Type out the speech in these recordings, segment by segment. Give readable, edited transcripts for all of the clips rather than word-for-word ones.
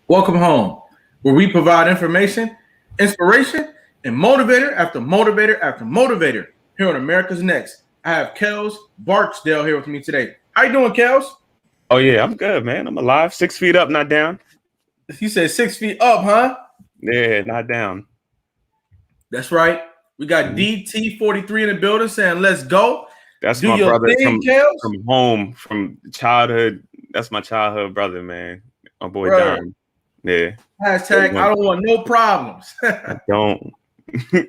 Welcome home, where we provide information, inspiration, and motivator after motivator after motivator here on America's Next. I have Kellz Barksdale here with me today. How you doing, Kellz? Oh yeah, I'm good, man. I'm alive. 6 feet up, not down. You said 6 feet up, huh? Yeah, not down. That's right. We got DT43 in the building saying, let's go. That's Do my your brother thing, Kellz. from home, from childhood. That's my childhood brother, man. My boy Bro, Dime. Yeah. hashtag I don't want no problems. I don't.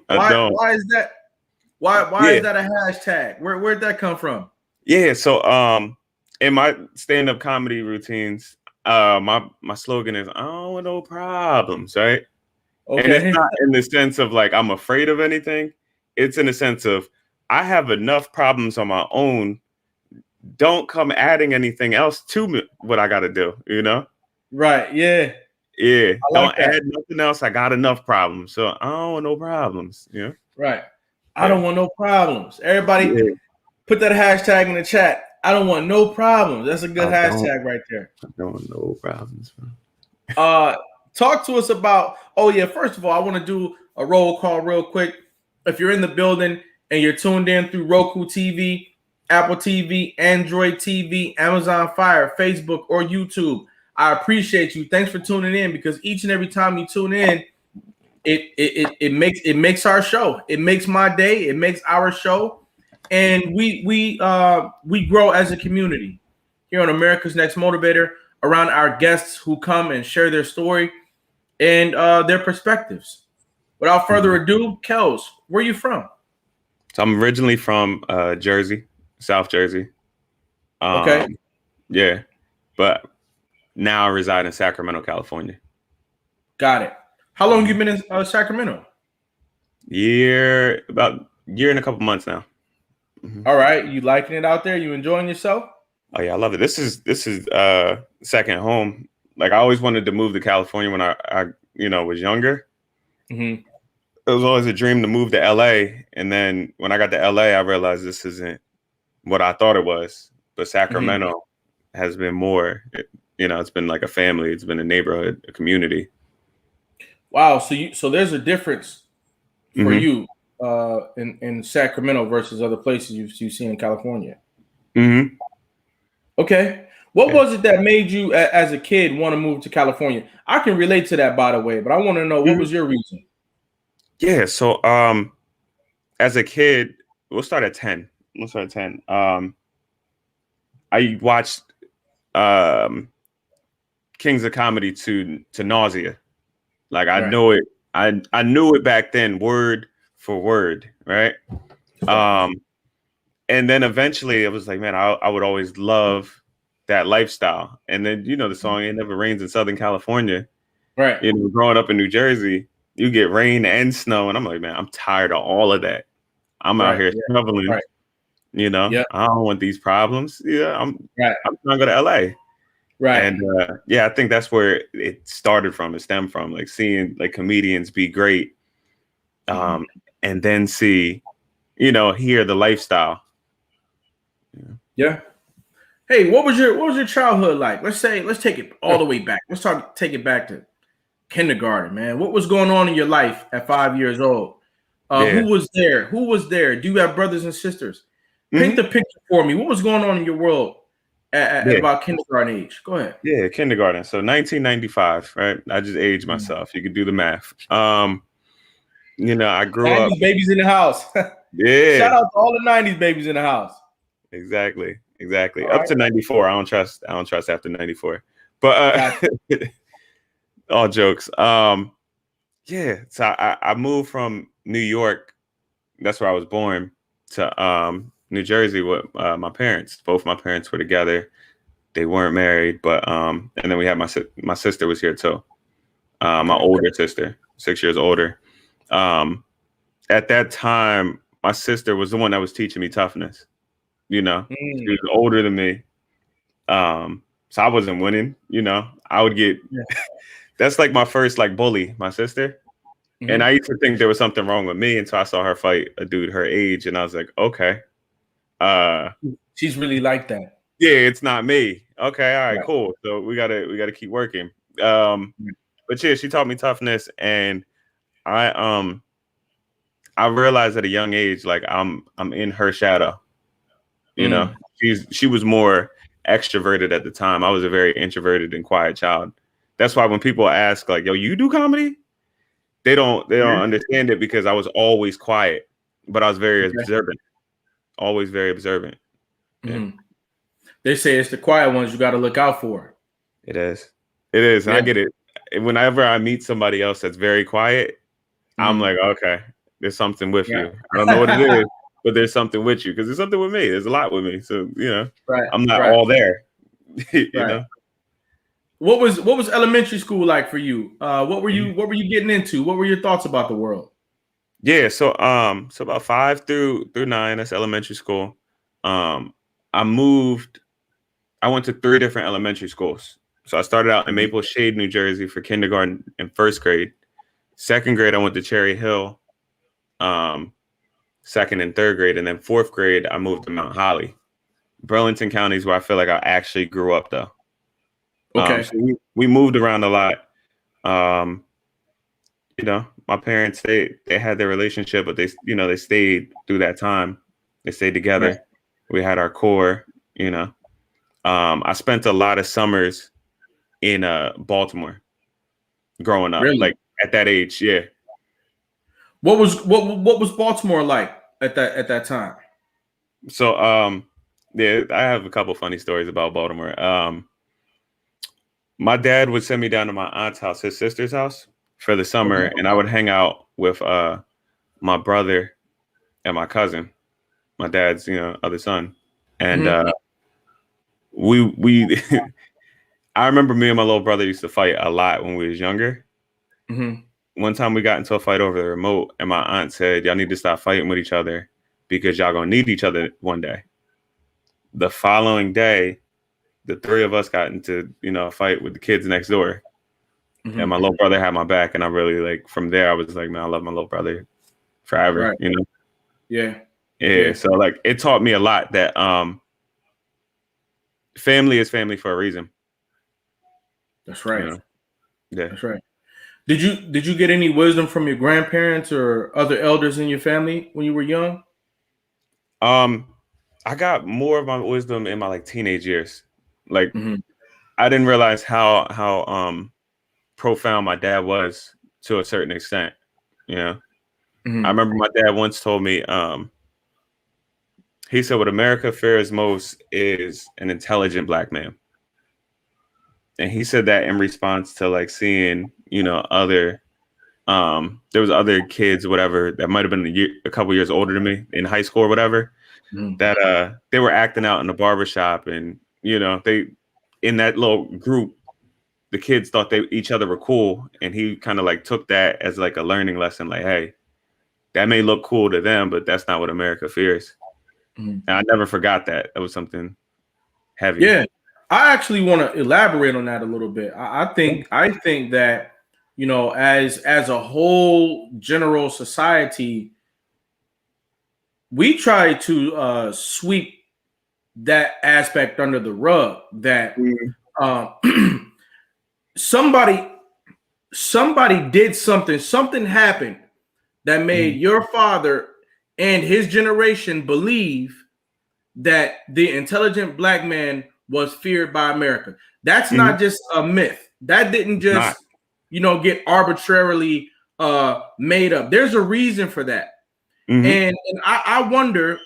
I why don't. why is that? Why Yeah. is that a hashtag? Where'd that come from? Yeah. So in my stand-up comedy routines, my slogan is I don't want no problems, right? And it's Okay. not in the sense of like I'm afraid of anything. It's in the sense of I have enough problems on my own. Don't come adding anything else to me, what I got to do, you know? Right. Yeah. Yeah. I like Don't that. add nothing else. I got enough problems. So I don't want no problems. Yeah. Right. I don't want no problems. Everybody put that hashtag in the chat. I don't want no problems. That's a good hashtag right there. I don't want no problems, bro. Talk to us about, first of all, I want to do a roll call real quick. If you're in the building and you're tuned in through Roku TV, Apple TV, Android TV, Amazon Fire, Facebook, or YouTube, I appreciate you. Thanks for tuning in, because each and every time you tune in, it makes our show. It makes my day. It makes our show, and we grow as a community here on America's Next Motivator around our guests who come and share their story and their perspectives. Without further ado, Kellz, where are you from? So I'm originally from Jersey, South Jersey. Okay. Yeah, but now I reside in Sacramento, California. Got it. How long have you been in Sacramento? About a year and a couple months now. All right. You liking it out there? You enjoying yourself? Oh yeah, I love it. This is second home. Like I always wanted to move to California when I was younger. It was always a dream to move to LA. And then when I got to LA, I realized this isn't what I thought it was. But Sacramento has been more, it's been like a family. It's been a neighborhood, a community. Wow. So there's a difference for you in Sacramento versus other places you've seen in California. Okay. What was it that made you as a kid want to move to California? I can relate to that, by the way, but I want to know, what was your reason? Yeah. So as a kid, we'll start at 10. I watched Kings of Comedy to nausea. Like I know it. I knew it back then, word for word, right? And then eventually it was like, man, I would always love that lifestyle. And then, the song It Never Rains in Southern California. Right. Growing up in New Jersey, you get rain and snow. And I'm like, man, I'm tired of all of that. I'm out here shoveling, I don't want these problems. Yeah, I'm trying to go to LA. Right. And I think that's where it started from. It stemmed from like seeing like comedians be great. And then see, hear the lifestyle. Yeah. Hey, what was your childhood like? Let's take it all the way back. Take it back to kindergarten, man. What was going on in your life at 5 years old? Who was there? Do you have brothers and sisters? Paint the picture for me. What was going on in your world at about kindergarten age? Go ahead. Yeah, kindergarten. So 1995, right? I just aged myself. You could do the math. I grew 90s up. babies in the house. Yeah. Shout out to all the 90s babies in the house. Exactly. All Up to 94. I don't trust after 94. But all jokes. So I moved from New York. That's where I was born, to New Jersey with my parents. Both my parents were together. They weren't married, but and then we had my sister was here too. My older sister, 6 years older. At that time, my sister was the one that was teaching me toughness. She was older than me. So I wasn't winning, I would get, that's like my first like bully, my sister. And I used to think there was something wrong with me until I saw her fight a dude her age. And I was like, okay. She's really like that. Yeah, it's not me. Okay. All right, cool. So we gotta keep working. But yeah, she taught me toughness, and I realized at a young age, like I'm in her shadow. You know, she was more extroverted at the time. I was a very introverted and quiet child. That's why when people ask, like, "Yo, you do comedy?" They don't understand it, because I was always quiet, but I was very observant. Always very observant. Yeah. They say it's the quiet ones you got to look out for. It is. It is. And I get it. Whenever I meet somebody else that's very quiet, I'm like, okay, there's something with you. I don't know what it is, but there's something with you, because there's something with me. There's a lot with me. So, you know, I'm not all there. You know. What was elementary school like for you? What were you getting into? What were your thoughts about the world? Yeah, so about 5 through 9, that's elementary school. I went to 3 different elementary schools. So I started out in Maple Shade, New Jersey for kindergarten and first grade. Second grade, I went to Cherry Hill, second and third grade. And then fourth grade, I moved to Mount Holly. Burlington County is where I feel like I actually grew up, though. Okay. So we moved around a lot. You know, my parents, they had their relationship, but they stayed through that time. They stayed together. Right. We had our core, you know. I spent a lot of summers in Baltimore growing up, like at that age. Yeah. What was Baltimore like at that time? So yeah, I have a couple funny stories about Baltimore. My dad would send me down to my aunt's house, his sister's house, for the summer, and I would hang out with my brother and my cousin, my dad's other son, and we I remember me and my little brother used to fight a lot when we was younger. One time we got into a fight over the remote, and my aunt said, "Y'all need to stop fighting with each other, because y'all gonna need each other one day." The following day, the 3 of us got into a fight with the kids next door, and my little brother had my back, and I really, like, from there I was like, man, I love my little brother forever. Right. Yeah. So like it taught me a lot that family is family for a reason. That's right. Yeah, that's right. Did you get any wisdom from your grandparents or other elders in your family when you were young? I got more of my wisdom in my like teenage years. Like I didn't realize how profound my dad was to a certain extent. I remember my dad once told me, he said, what America fears most is an intelligent Black man. And he said that in response to like seeing, other, there was other kids, whatever, that might've been a couple years older than me in high school or whatever, that they were acting out in the barbershop, and, they, in that little group, the kids thought each other were cool. And he kind of like took that as like a learning lesson. Like, hey, that may look cool to them, but that's not what America fears. And I never forgot that. That was something heavy. Yeah. I actually want to elaborate on that a little bit. I think that, as a whole general society, we try to sweep that aspect under the rug, that somebody did something happened that made your father and his generation believe that the intelligent Black man was feared by America. That's not just a myth. That didn't just, get arbitrarily made up. There's a reason for that. And I wonder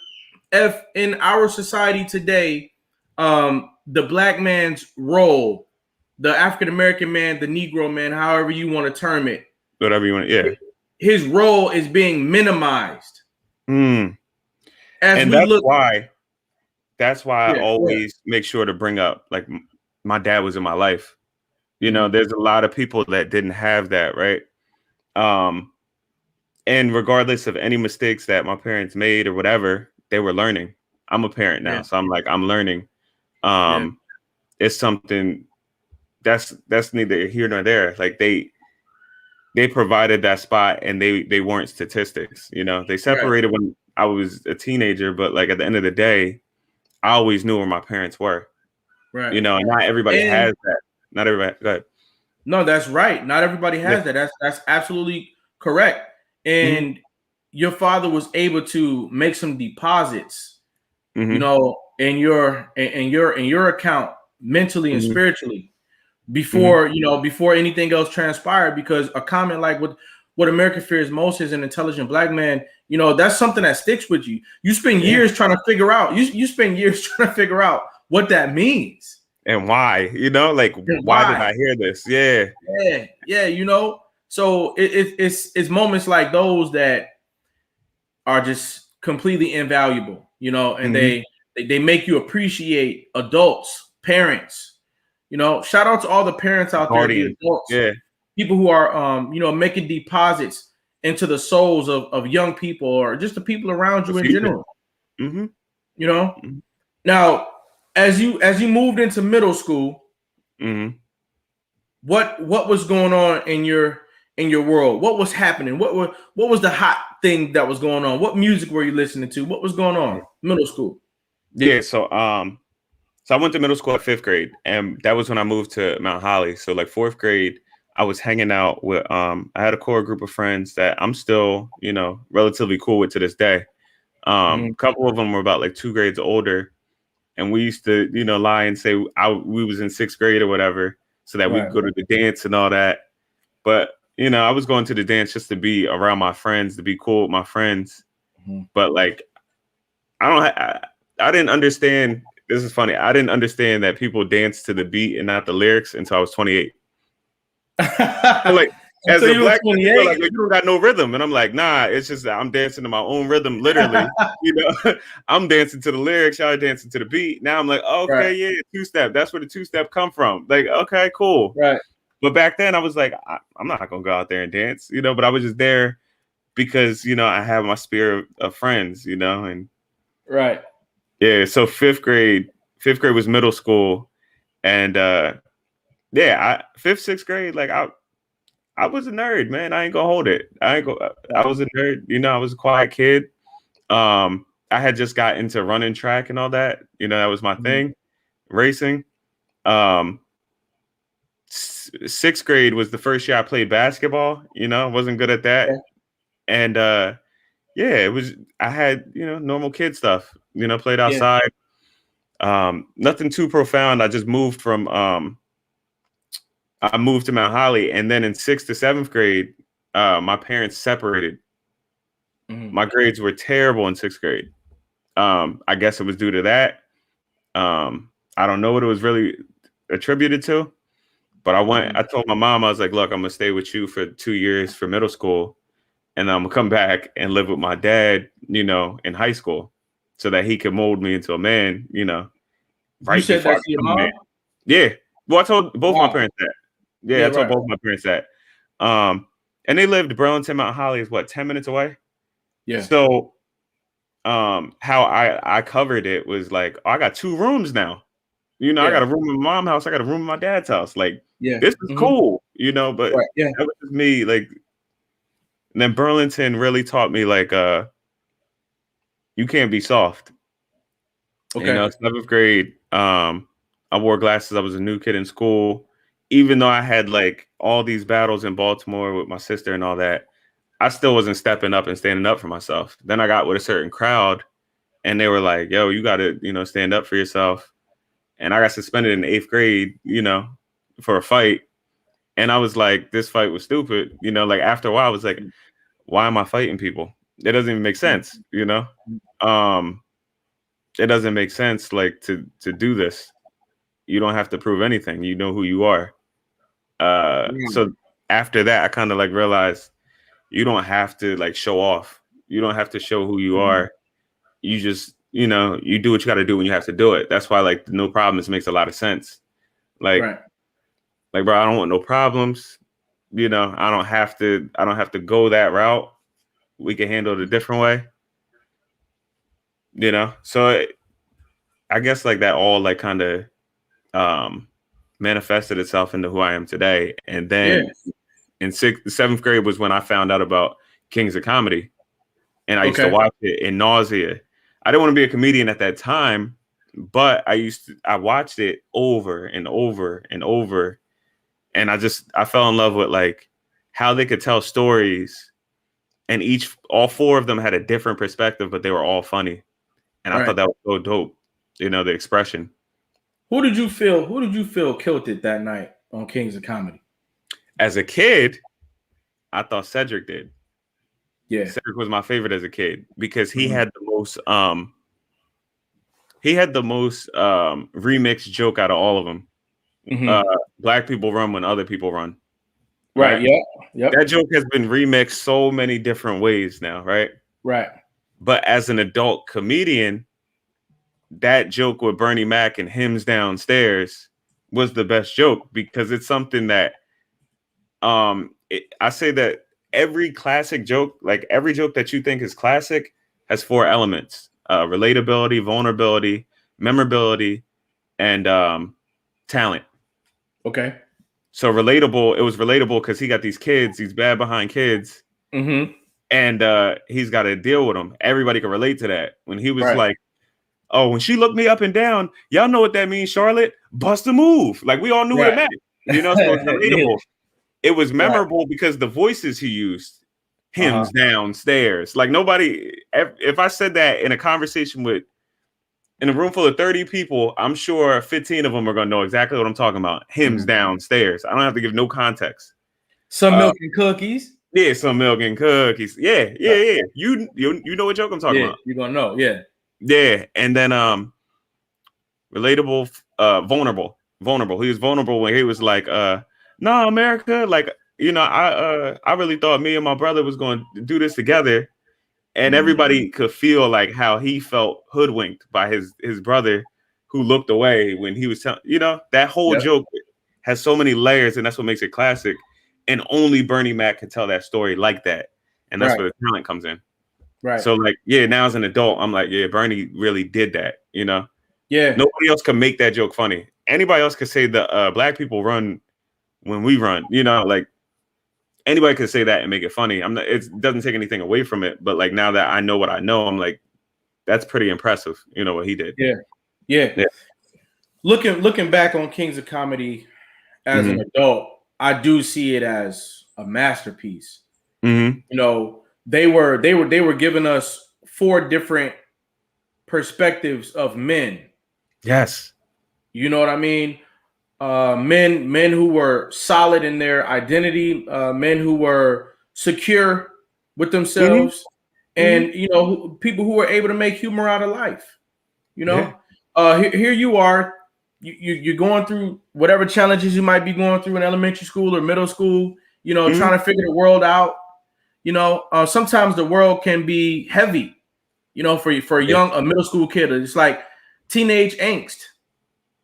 if in our society today, the Black man's role, the African-American man, the Negro man, however you want to term it, whatever you want, his role is being minimized. And that's why I always make sure to bring up, like, my dad was in my life. There's a lot of people that didn't have that, right? And regardless of any mistakes that my parents made or whatever, they were learning. I'm a parent now, so I'm learning. It's something that's neither here nor there. Like they provided that spot, and they weren't statistics. They separated when I was a teenager, but like at the end of the day, I always knew where my parents were. Right. And not everybody has that. Not everybody. Go ahead. No, that's right. Not everybody has that. That's absolutely correct. And your father was able to make some deposits, you know, in your account mentally and spiritually before, you know, before anything else transpired. Because a comment like what America fears most is an intelligent black man, you know, that's something that sticks with you. You spend years trying to figure out, you spend years trying to figure out what that means. And why, you know, like, why did I hear this? Yeah, you know. So it's moments like those that are just completely invaluable, you know, and they make you appreciate adults, parents, you know. Shout out to all the parents out there, the adults, people who are you know, making deposits into the souls of young people or just the people around you in general. You know. Now, as you moved into middle school, what was going on in your world? What was happening? What was the hot thing that was going on? What music were you listening to? What was going on middle school? So I went to middle school at 5th grade, and that was when I moved to Mount Holly. So like 4th grade, I was hanging out with I had a core group of friends that I'm still, you know, relatively cool with to this day. A couple of them were about like 2 grades older, and we used to, you know, lie and say we was in 6th grade or whatever, so that we could go to the dance and all that. But you know, I was going to the dance just to be around my friends, to be cool with my friends. But like, I didn't understand. This is funny. I didn't understand that people dance to the beat and not the lyrics until I was 28. Like, as a black man, like, you don't got no rhythm, and I'm like, nah, it's just that I'm dancing to my own rhythm, literally. You know, I'm dancing to the lyrics, y'all are dancing to the beat. Now I'm like, okay, yeah, 2-step. That's where the 2-step come from. Like, okay, cool. But back then I was like, I'm not gonna go out there and dance, you know. But I was just there because, you know, I have my sphere of friends, you know, and yeah. So 5th grade was middle school, and 5th, 6th grade, like I was a nerd, man. I ain't gonna hold it. I was a nerd, you know. I was a quiet kid. I had just got into running track and all that, you know. That was my thing, racing. 6th grade was the first year I played basketball. You know, I wasn't good at that, and it was. I had, you know, normal kid stuff. You know, played outside. Nothing too profound. I just moved from I moved to Mount Holly, and then in 6th to 7th grade, my parents separated. My grades were terrible in 6th grade. I guess it was due to that. I don't know what it was really attributed to, but I told my mom, I was like, look, I'm gonna stay with you for 2 years for middle school, and I'm gonna come back and live with my dad, you know, in high school, so that he could mold me into a man, you know. Right. You said that to your mom? Yeah. Well, I told both my parents that. Yeah, I told both my parents that. And they lived Burlington, Mount Holly is what, 10 minutes away? Yeah. So how I covered it was like, I got 2 rooms now. You know, I got a room in my mom's house, I got a room in my dad's house. Like, this is cool, you know, but that was just me. Like, and then Burlington really taught me, like, you can't be soft. You know, 7th grade, I wore glasses. I was a new kid in school. Even though I had like all these battles in Baltimore with my sister and all that, I still wasn't stepping up and standing up for myself. Then I got with a certain crowd, and they were like, yo, you got to, you know, stand up for yourself. And I got suspended in 8th grade, you know, for a fight. And I was like, this fight was stupid. You know, like after a while, I was like, why am I fighting people? It doesn't even make sense, you know? It doesn't make sense, like, to do this. You don't have to prove anything. You know who you are. So after that, I kind of like realized you don't have to like show off. You don't have to show who you are. You just, you know, you do what you got to do when you have to do it. That's why like no problems makes a lot of sense. Like, like, bro, I don't want no problems. You know, I don't have to go that route. We can handle it a different way. You know, so I guess like that all like kind of manifested itself into who I am today. And then in 7th grade was when I found out about Kings of Comedy, and I used to watch it in nausea. I didn't want to be a comedian at that time, but I watched it over and over and over, And I fell in love with like how they could tell stories, and all four of them had a different perspective, but they were all funny. And I thought that was so dope, you know, the expression. Who did you feel killed it that night on Kings of Comedy? As a kid, I thought Cedric did. Yeah. Cedric was my favorite as a kid because he had the most remixed joke out of all of them. Black people run when other people run. Right. Yeah. Yep. That joke has been remixed so many different ways now, right? Right. But as an adult comedian, that joke with Bernie Mac and Hymns Downstairs was the best joke because it's something that I say that every classic joke, like every joke that you think is classic, has 4 elements: relatability, vulnerability, memorability, and talent. Okay. So relatable, it was relatable because he got these kids, these bad behind kids, and he's got to deal with them. Everybody can relate to that. When he was like, "Oh, when she looked me up and down, y'all know what that means, Charlotte? Bust a move." Like we all knew what it meant, you know. So it's relatable. It was memorable because the voices he used, Hymns Downstairs. Like nobody, if I said that in a conversation in a room full of 30 people, I'm sure 15 of them are going to know exactly what I'm talking about. Hymns Downstairs. I don't have to give no context. Some milk and cookies. Yeah, some milk and cookies. Yeah. You know what joke I'm talking about. You're going to know. Yeah. Yeah. And then relatable, vulnerable. He was vulnerable when he was like, no, America, like, you know, I really thought me and my brother was going to do this together. And everybody could feel like how he felt hoodwinked by his brother who looked away when he was telling, you know, that whole joke has so many layers, and that's what makes it classic. And only Bernie Mac could tell that story like that. And that's where the talent comes in. Right. So like, yeah, now as an adult, I'm like, yeah, Bernie really did that, you know? Yeah. Nobody else can make that joke funny. Anybody else could say the black people run when we run, you know, like anybody could say that and make it funny. It doesn't take anything away from it, but like now that I know what I know, I'm like, that's pretty impressive, you know, what he did. Yeah. Looking back on Kings of Comedy as an adult, I do see it as a masterpiece. You know, they were giving us 4 different perspectives of men. Yes. You know what I mean? Men who were solid in their identity, men who were secure with themselves, and you know, people who were able to make humor out of life. You know, here you are, you're going through whatever challenges you might be going through in elementary school or middle school. You know, trying to figure the world out. You know, sometimes the world can be heavy. You know, for a middle school kid, it's like teenage angst,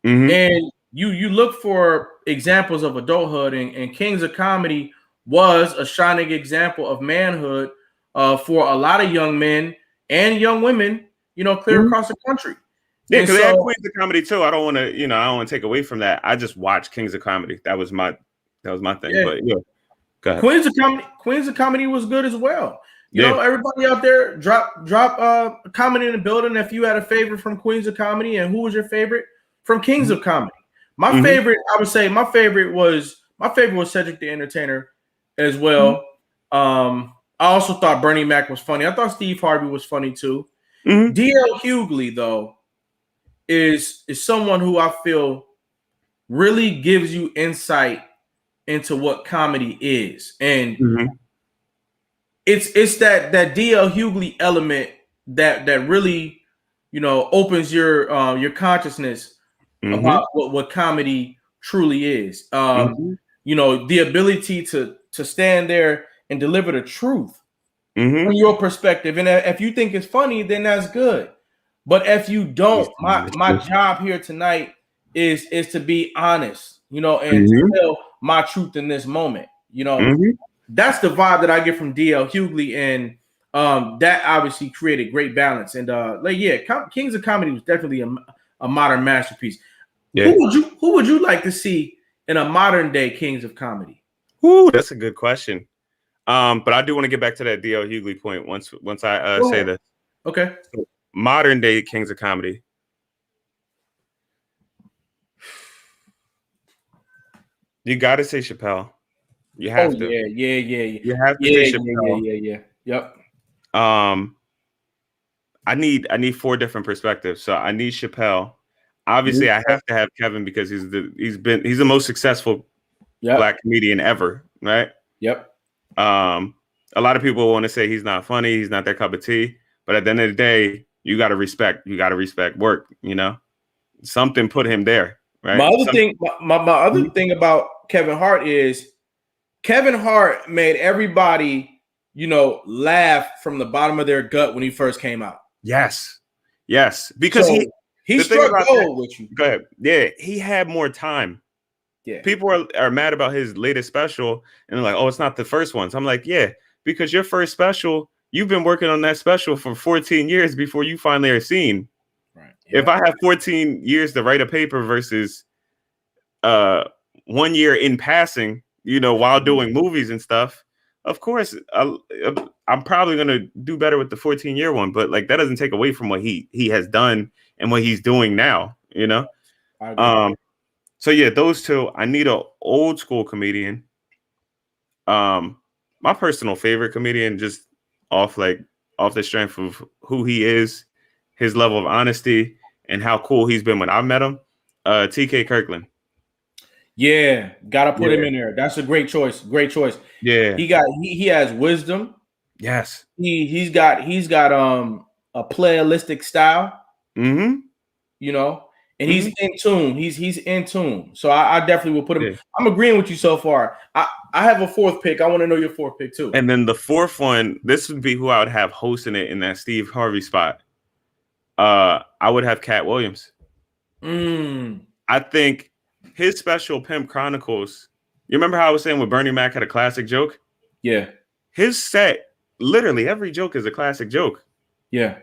and you look for examples of adulthood, and Kings of Comedy was a shining example of manhood for a lot of young men and young women, you know, clear across the country. Yeah, because they had Queens of Comedy too. I don't want to take away from that. I just watched Kings of Comedy. That was my thing. Yeah. But yeah, go ahead. Queens of Comedy was good as well. You know, everybody out there, drop a comment in the building if you had a favorite from Queens of Comedy, and who was your favorite from Kings of Comedy. My favorite, I would say, my favorite was Cedric the Entertainer as well. I also thought Bernie Mac was funny. I thought Steve Harvey was funny too. D.L. Hughley, though, is someone who I feel really gives you insight into what comedy is, and it's that D.L. Hughley element that really, you know, opens your consciousness about what comedy truly is. You know, the ability to stand there and deliver the truth from your perspective. And if you think it's funny, then that's good. But if you don't, my job here tonight is to be honest, you know, and to tell my truth in this moment. You know, that's the vibe that I get from D.L. Hughley, and that obviously created great balance. And Kings of Comedy was definitely a modern masterpiece. Yeah. Who would you like to see in a modern day Kings of Comedy? Ooh, that's a good question. But I do want to get back to that D.L. Hughley point once I say this. Okay. So, modern day Kings of Comedy. You got to say Chappelle. You have to. Yeah. You have to say Chappelle. Yeah. Yep. I need 4 different perspectives. So I need Chappelle. Obviously, I have to have Kevin because he's the most successful Black comedian ever, right? Yep. A lot of people want to say he's not funny, he's not their cup of tea, but at the end of the day, you got to respect work. You know, something put him there, right? My other thing about Kevin Hart is Kevin Hart made everybody, laugh from the bottom of their gut when he first came out. Yes, because he struck gold with you. Go ahead. Yeah, he had more time. Yeah, people are mad about his latest special, and they're like, "Oh, it's not the first one." So I'm like, "Yeah, because your first special, you've been working on that special for 14 years before you finally are seen." Right. Yeah. If I have 14 years to write a paper versus 1 year in passing, while doing movies and stuff, of course, I'm probably gonna do better with the 14-year one. But like that doesn't take away from what he has done and what he's doing now. I agree. So yeah, those 2. I need an old school comedian. My personal favorite comedian, just off the strength of who he is, his level of honesty, and how cool he's been when I met him. TK Kirkland. Yeah, gotta put him in there. That's a great choice. Great choice. Yeah, he has wisdom. Yes, he's got a playalistic style. Mm-hmm. And he's in tune. He's in tune. So I definitely will put him. Yeah. I'm agreeing with you so far. I have a 4th pick. I want to know your 4th pick too. And then the 4th one, this would be who I would have hosting it in that Steve Harvey spot. I would have Cat Williams. I think his special Pimp Chronicles. You remember how I was saying with Bernie Mac had a classic joke? Yeah. His set, literally every joke is a classic joke. Yeah.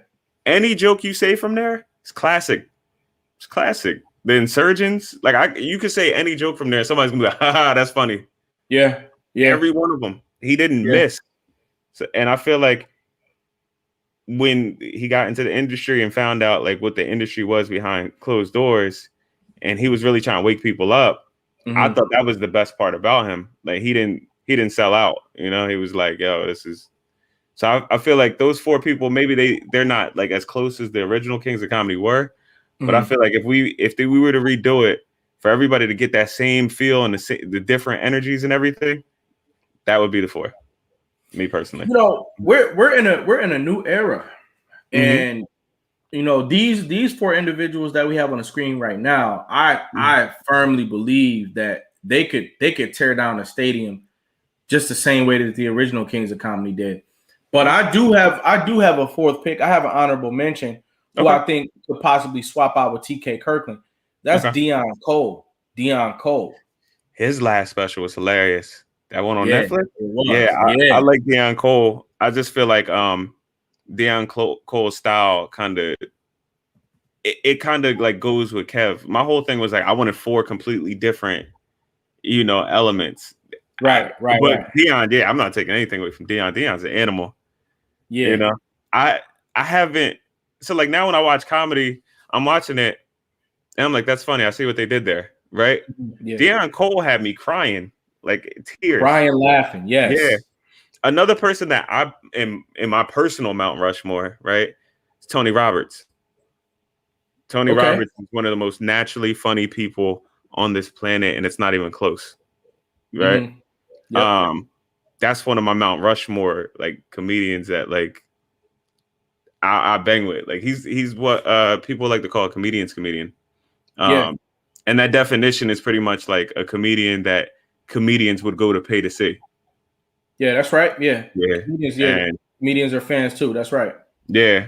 Any joke you say from there, it's classic. It's classic. The Insurgents, you could say any joke from there. Somebody's gonna be like, "Ha, that's funny." Yeah. Every one of them, he didn't miss. So, and I feel like when he got into the industry and found out what the industry was behind closed doors, and he was really trying to wake people up, I thought that was the best part about him. Like he didn't sell out. He was like, "Yo, this is." So I feel like those 4 people, maybe they're not as close as the original Kings of Comedy were. But I feel like if we were to redo it for everybody to get that same feel and the different energies and everything, that would be the 4. Me personally, we're in a new era, and these 4 individuals that we have on the screen right now, I firmly believe that they could tear down a stadium just the same way that the original Kings of Comedy did. But I do have a 4th pick. I have an honorable mention. Who I think could possibly swap out with TK Kirkland. That's Deon Cole. Deon Cole. His last special was hilarious. That one on Netflix? I like Deon Cole. I just feel like Deon Cole's style kind of goes with Kev. My whole thing was I wanted 4 completely different, elements. Right. But Deon, I'm not taking anything away from Deon. Deon's an animal. Yeah. I haven't. So now when I watch comedy, I'm watching it and I'm like, that's funny. I see what they did there. Right. Yeah. Deon Cole had me crying, tears. Crying, laughing. Yes. Yeah. Another person that I am in my personal Mount Rushmore, right? It's Tony Roberts. Tony Roberts is one of the most naturally funny people on this planet, and it's not even close. Right. Yep. That's one of my Mount Rushmore comedians that I bang with. He's what people like to call a comedian's comedian. And that definition is pretty much a comedian that comedians would go to pay to see. Yeah, that's right. Yeah. Comedians are fans too. That's right. Yeah.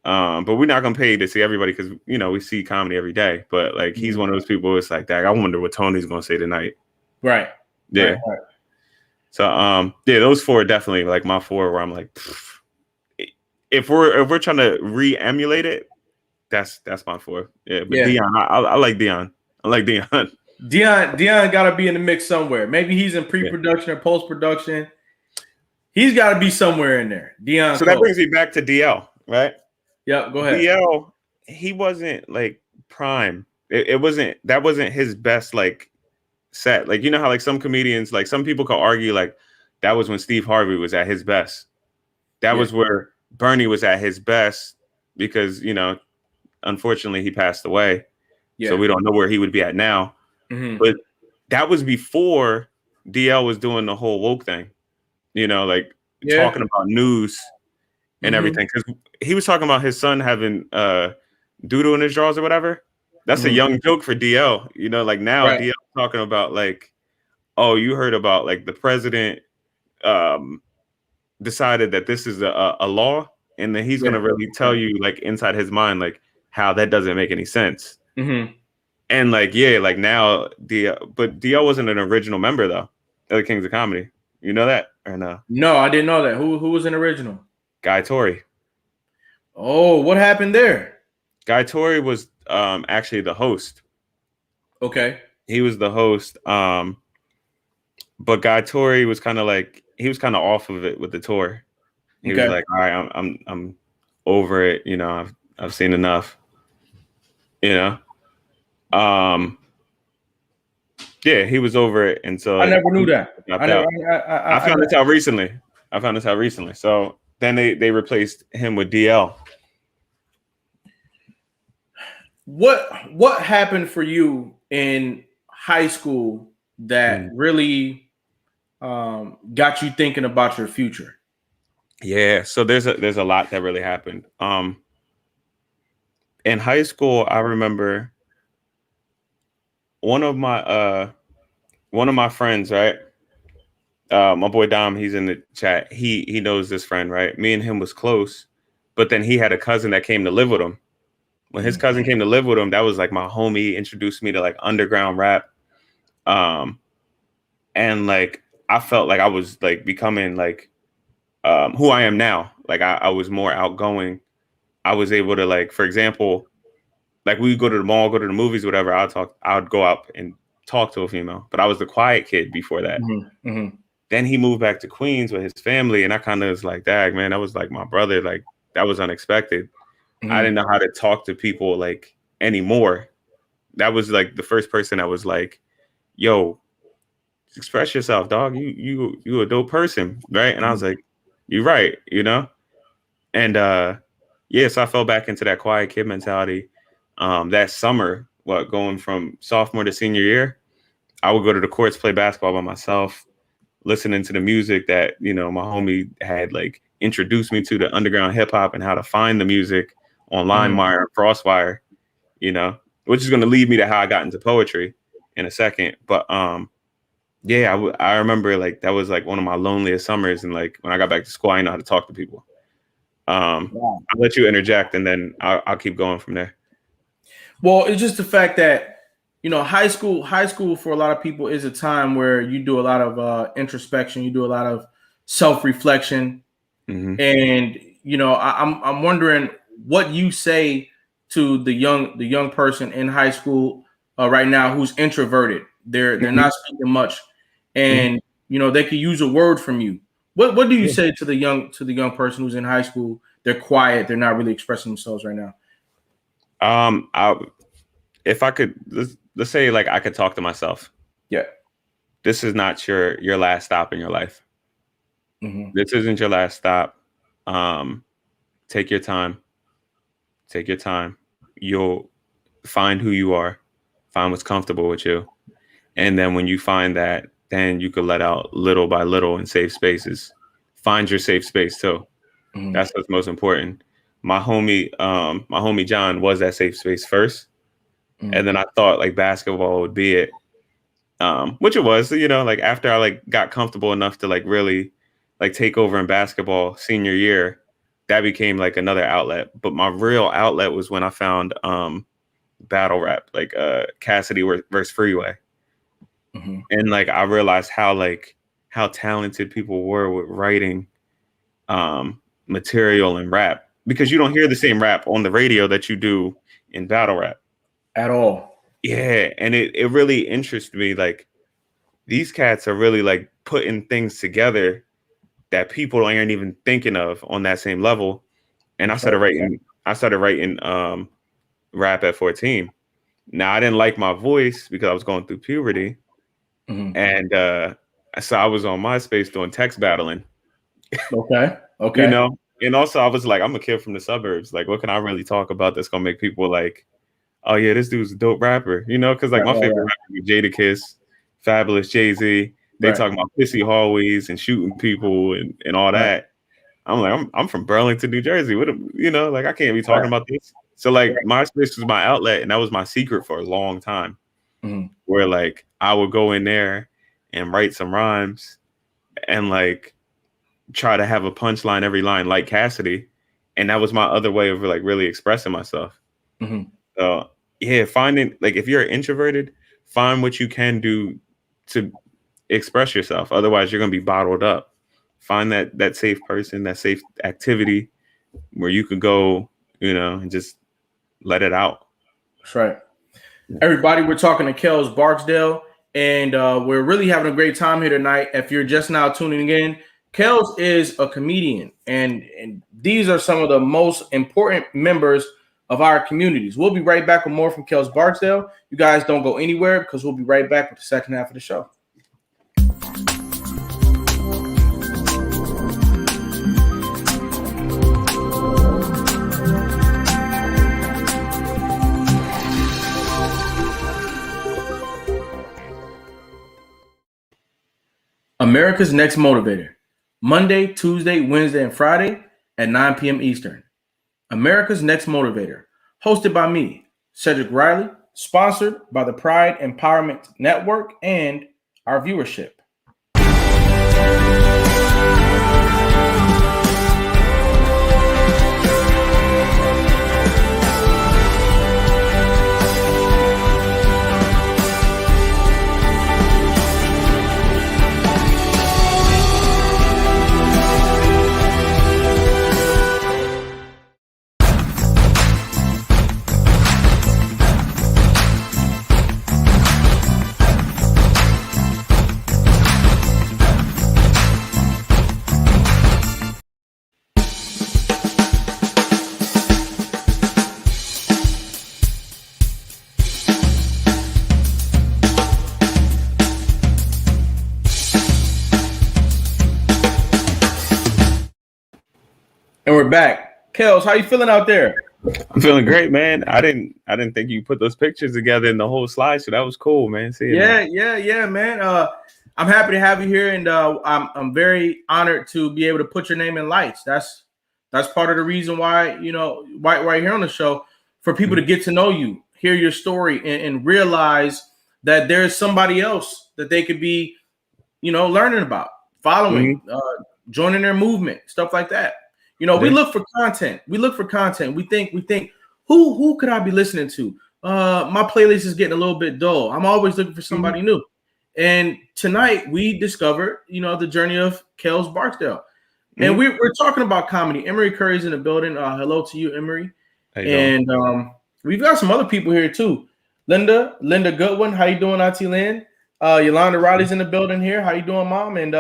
But we're not gonna pay to see everybody because we see comedy every day. But he's one of those people. It's I wonder what Tony's gonna say tonight. Right. Yeah. Right. So those 4 are definitely my 4 where I'm if we're trying to re-emulate it, that's my 4. Yeah, but Deon, I like Deon. I like Deon. Deon got to be in the mix somewhere. Maybe he's in pre-production or post-production. He's got to be somewhere in there. Deon. So that brings me back to DL, right? Yep. Go ahead. DL, he wasn't prime. That wasn't his best set. Like, you know how like some comedians, like some people could argue like that was when Steve Harvey was at his best. That was where Bernie was at his best because, you know, unfortunately he passed away. So we don't know where he would be at now. But that was before DL was doing the whole woke thing, you know, like talking about news and everything. Because he was talking about his son having doodle in his drawers or whatever. That's a young joke for DL, you know, like now DL talking about like, oh, you heard about like the president decided that this is a law, and then he's gonna really tell you like inside his mind like how that doesn't make any sense. And like like now but DL wasn't an original member though of the Kings of Comedy. You know that or no? No, I didn't know that. Who was an original? Guy Torry. Oh, what happened there? Guy Torry was actually the host. Okay. He was the host. But Guy Torry was kind of like he was kind of off of it with the tour. He was like, all right, I'm over it. You know, I've seen enough. You know, yeah, he was over it, and so I never knew that. I found this out recently. So then they replaced him with DL. What happened for you in high school that really got you thinking about your future? Yeah, so there's a lot that really happened. In high school, I remember one of my friends, right? My boy Dom, he's in the chat. He knows this friend, right? Me and him was close, but then he had a cousin that came to live with him. When his cousin came to live with him, that was like my homie, introduced me to like underground rap. And like I felt like I was like becoming like who I am now. Like I was more outgoing. I was able to like, for example, like we would go to the mall, go to the movies, whatever. I would go out and talk to a female, but I was the quiet kid before that. Then he moved back to Queens with his family, and I kind of was like, "Dag, man, that was like my brother. Like that was unexpected." I didn't know how to talk to people like anymore. That was like the first person that was like, "Yo, express yourself, dog. You a dope person, right?" And I was like, "You're right," you know. And so I fell back into that quiet kid mentality. That summer, going from sophomore to senior year, I would go to the courts, play basketball by myself, listening to the music that, you know, my homie had like introduced me to, the underground hip hop and how to find the music on LimeWire, Crosswire, you know, which is going to lead me to how I got into poetry in a second. But I remember like that was like one of my loneliest summers. And like when I got back to school, I didn't know how to talk to people. I'll let you interject and then I'll keep going from there. Well, it's just the fact that, you know, high school for a lot of people is a time where you do a lot of introspection, you do a lot of self-reflection. And, you know, I'm wondering what you say to the young person in high school right now who's introverted. They're not speaking much, and you know, they could use a word from you. What do you say to the young person who's in high school? They're quiet, they're not really expressing themselves right now. If I could, let's say like I could talk to myself. Yeah. This is not your last stop in your life. This isn't your last stop. Take your time. You'll find who you are, find what's comfortable with you. And then when you find that, then you could let out little by little in safe spaces. Find your safe space too. That's what's most important. My homie John was that safe space first. And then I thought like basketball would be it. Which it was, you know, like after I like got comfortable enough to like really like take over in basketball senior year, that became like another outlet. But my real outlet was when I found battle rap, like Cassidy versus Freeway. And like I realized how talented people were with writing material and rap, because you don't hear the same rap on the radio that you do in battle rap at all. Yeah, and it really interests me. Like these cats are really like putting things together that people aren't even thinking of on that same level. And I started writing rap at 14. Now I didn't like my voice because I was going through puberty, And so I was on MySpace doing text battling. Okay. You know, and also I was like, I'm a kid from the suburbs. Like, what can I really talk about that's gonna make people like, oh yeah, this dude's a dope rapper, you know? Because like my favorite rapper was Jadakiss, Fabulous, Jay-Z. They talking about pissy hallways and shooting people and all that. I'm like, I'm from Burlington, New Jersey. What you know, like I can't be talking about this. So like MySpace was my outlet, and that was my secret for a long time. Where like I would go in there and write some rhymes and like try to have a punchline every line like Cassidy. And that was my other way of like really expressing myself. So yeah, finding like if you're introverted, find what you can do to express yourself. Otherwise, you're gonna be bottled up. Find that safe person, that safe activity where you could go, you know, and just let it out. That's right. Everybody, we're talking to Kellz Barksdale, and we're really having a great time here tonight. If you're just now tuning in, Kellz is a comedian, and these are some of the most important members of our communities. We'll be right back with more from Kellz Barksdale. You guys don't go anywhere because we'll be right back with the second half of the show. America's Next Motivator, Monday, Tuesday, Wednesday, and Friday at 9 p.m. Eastern. America's Next Motivator, hosted by me, Cedric Riley, sponsored by the Pride Empowerment Network and our viewership. And we're back. Kellz, how you feeling out there? I'm feeling great, man. I didn't think you put those pictures together in the whole slide, so that was cool, man. Yeah, man. I'm happy to have you here, and I'm very honored to be able to put your name in lights. That's part of the reason why, you know, why you're here on the show, for people to get to know you, hear your story, and realize that there's somebody else that they could be, you know, learning about, following, joining their movement, stuff like that. You know, we look for content. We think, who could I be listening to? My playlist is getting a little bit dull. I'm always looking for somebody new. And tonight we discovered, you know, the journey of Kellz Barksdale. And we're talking about comedy. Emery Curry's in the building. Hello to you, Emery. And we've got some other people here too. Linda Goodwin. How you doing, Auntie Lynn? Yolanda Riley's in the building here. How you doing, Mom? And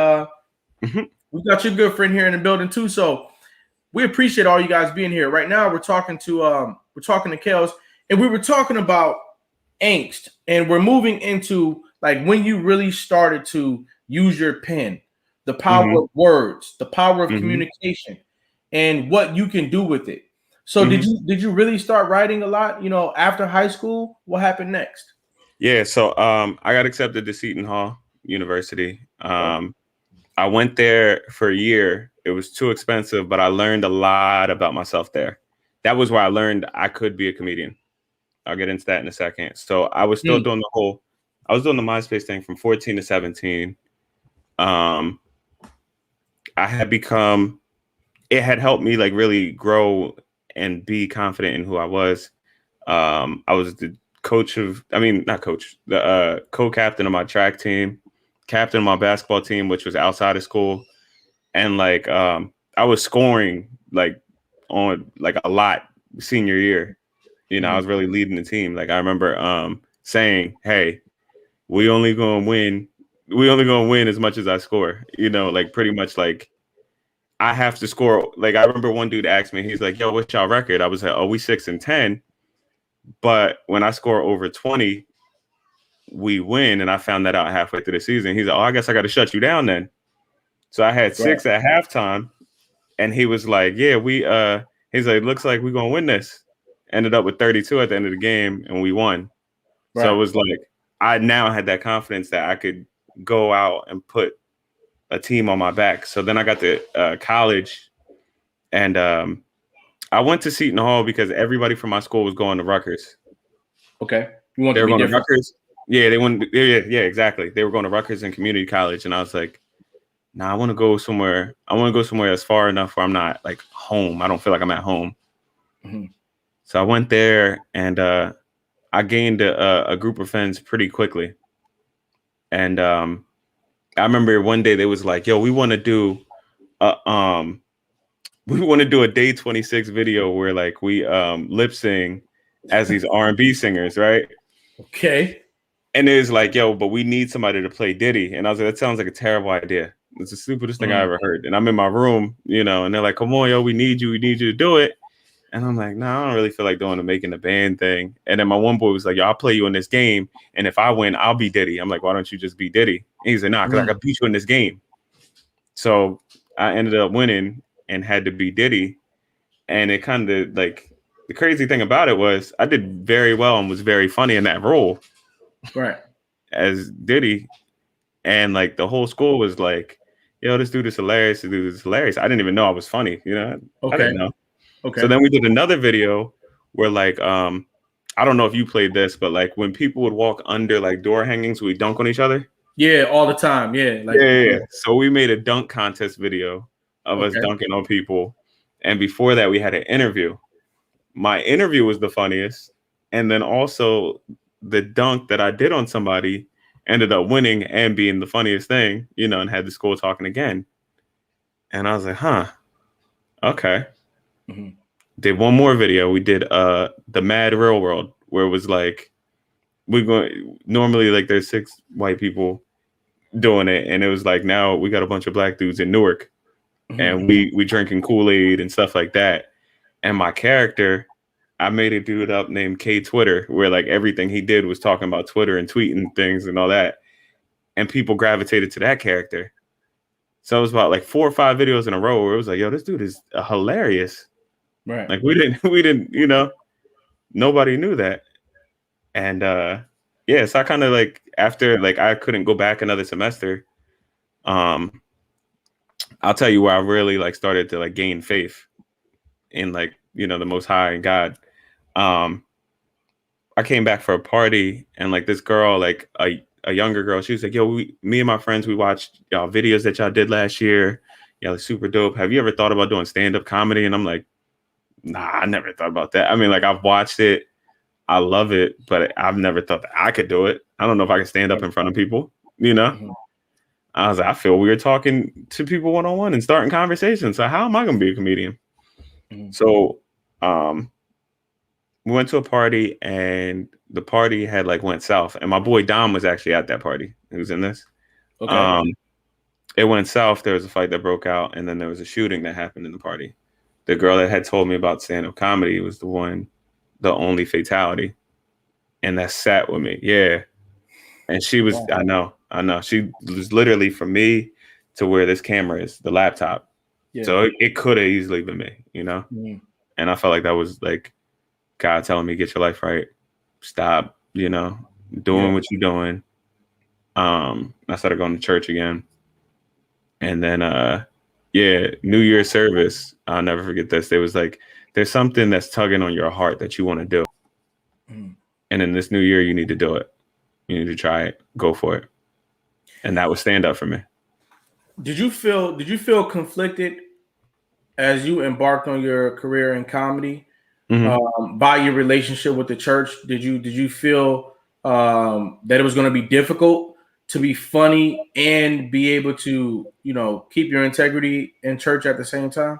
we got your good friend here in the building too. So we appreciate all you guys being here. Right now, we're talking to Kellz, and we were talking about angst, and we're moving into like when you really started to use your pen, the power of words, the power of communication, and what you can do with it. So did you really start writing a lot, you know, after high school? What happened next? Yeah, so I got accepted to Seton Hall University. I went there for a year. It was too expensive, but I learned a lot about myself there. That was where I learned I could be a comedian. I'll get into that in a second. So I was still doing I was doing the MySpace thing from 14 to 17. I had become, it had helped me like really grow and be confident in who I was. I was the the co-captain of my track team, captain of my basketball team, which was outside of school. And like, I was scoring like on like a lot senior year. You know, I was really leading the team. Like I remember saying, hey, we only gonna win as much as I score, you know, like pretty much like I have to score. Like I remember one dude asked me, he's like, yo, what's y'all record? I was like, oh, we 6-10. But when I score over 20, we win, and I found that out halfway through the season. He's like, "Oh, I guess I got to shut you down then." So I had 6 at halftime, and he was like, "Yeah, he's like, looks like we're gonna win this." Ended up with 32 at the end of the game, and we won. Right. So it was like I now had that confidence that I could go out and put a team on my back. So then I got to college, and I went to Seton Hall because everybody from my school was going to Rutgers. Okay, they were going to Rutgers. Yeah, they went. Yeah, exactly. They were going to Rutgers and community college, and I was like, "Nah, I want to go somewhere. I want to go somewhere that's far enough where I'm not like home. I don't feel like I'm at home." Mm-hmm. So I went there, and I gained a group of friends pretty quickly. And I remember one day they was like, "Yo, we want to do a day 26 video where like we lip sing as these R&B singers, right?" Okay. And it was like, "Yo, but we need somebody to play Diddy." And I was like, "That sounds like a terrible idea. It's the stupidest thing I ever heard." And I'm in my room, you know, and they're like, "Come on, yo, we need you to do it." And I'm like, "No, I don't really feel like making the band thing." And then my one boy was like, "Yo, I'll play you in this game, and if I win, I'll be Diddy." I'm like, "Why don't you just be Diddy?" And he's like, "Nah, because I got beat you in this game." So I ended up winning and had to be Diddy. And it kind of like the crazy thing about it was I did very well and was very funny in that role, right, as Diddy. And like the whole school was like, "Yo, this dude is hilarious. This dude is hilarious." I didn't even know I was funny, you know. Okay. I didn't know. Okay. So then we did another video where like I don't know if you played this, but like when people would walk under like door hangings, we dunk on each other. Yeah, all the time. Yeah. Like, yeah. So we made a dunk contest video of us dunking on people. And before that, we had an interview. My interview was the funniest. And then also the dunk that I did on somebody ended up winning and being the funniest thing, you know, and had the school talking again. And I was like, huh, okay. Mm-hmm. Did one more video. We did the Mad Real World, where it was like normally like there's 6 white people doing it, and it was like now we got a bunch of black dudes in Newark, and we drinking Kool-Aid and stuff like that. And my character, I made a dude up named K Twitter, where like everything he did was talking about Twitter and tweeting things and all that, and people gravitated to that character. So it was about like 4 or 5 videos in a row where it was like, "Yo, this dude is hilarious." Right. Like we didn't, you know, nobody knew that. And yeah, so I kind of like after like I couldn't go back another semester. I'll tell you where I really like started to like gain faith in like, you know, the Most High and God. I came back for a party, and like this girl, like a younger girl, she was like, "Yo, me and my friends, we watched y'all videos that y'all did last year. Y'all are super dope. Have you ever thought about doing stand-up comedy?" And I'm like, "Nah, I never thought about that." I mean, like I've watched it. I love it, but I've never thought that I could do it. I don't know if I can stand up in front of people, you know? Mm-hmm. I was like, I feel weird talking to people one-on-one and starting conversations. So how am I going to be a comedian? Mm-hmm. So we went to a party, and the party had like went south. And my boy Dom was actually at that party. He was in this. Okay. It went south. There was a fight that broke out, and then there was a shooting that happened in the party. The girl that had told me about stand-up comedy was the only fatality, and that sat with me. Yeah. And she was, wow. I know. She was literally from me to where this camera is, the laptop. Yeah. So it could have easily been me, you know? Mm. And I felt like that was like God telling me, get your life right. Stop, you know, doing what you're doing. I started going to church again. And then, New Year's service, I'll never forget this. There was like, there's something that's tugging on your heart that you want to do. Mm. And in this new year, you need to do it. You need to try it. Go for it. And that was stand up for me. Did you feel conflicted as you embarked on your career in comedy by your relationship with the church? Did you feel that it was going to be difficult to be funny and be able to, you know, keep your integrity in church at the same time?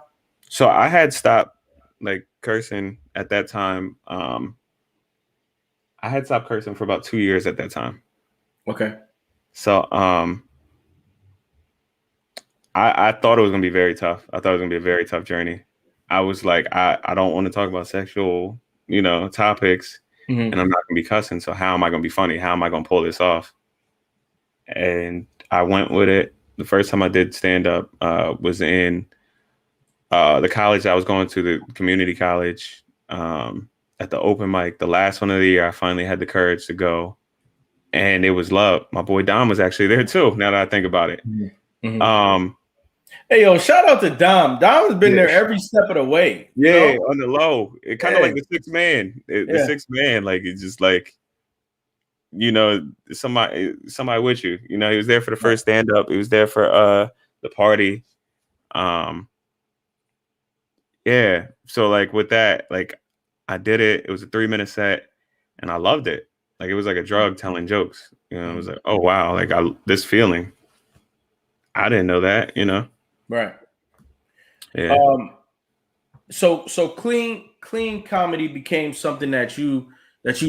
So I had stopped like cursing at that time. I had stopped cursing for about 2 years at that time. Okay. So I thought it was gonna be very tough. I thought it was gonna be a very tough journey. I was like, I don't want to talk about sexual, you know, topics. and I'm not gonna be cussing. So how am I gonna be funny? How am I gonna pull this off? And I went with it. The first time I did stand up was in the college I was going to, the community college. At the open mic, the last one of the year, I finally had the courage to go, and it was love. My boy Dom was actually there too. Now that I think about it. Hey, yo, shout out to Dom. Dom has been there every step of the way. Yeah, on the low. It kind of like the sixth man. The sixth man, like it's just like, you know, somebody with you. You know, he was there for the first stand up. He was there for the party. Yeah. So like with that, like I did it. It was a 3-minute set, and I loved it. Like it was like a drug telling jokes. You know, it was like, oh wow, like this feeling. I didn't know that. You know. Right. Yeah. So clean comedy became something that you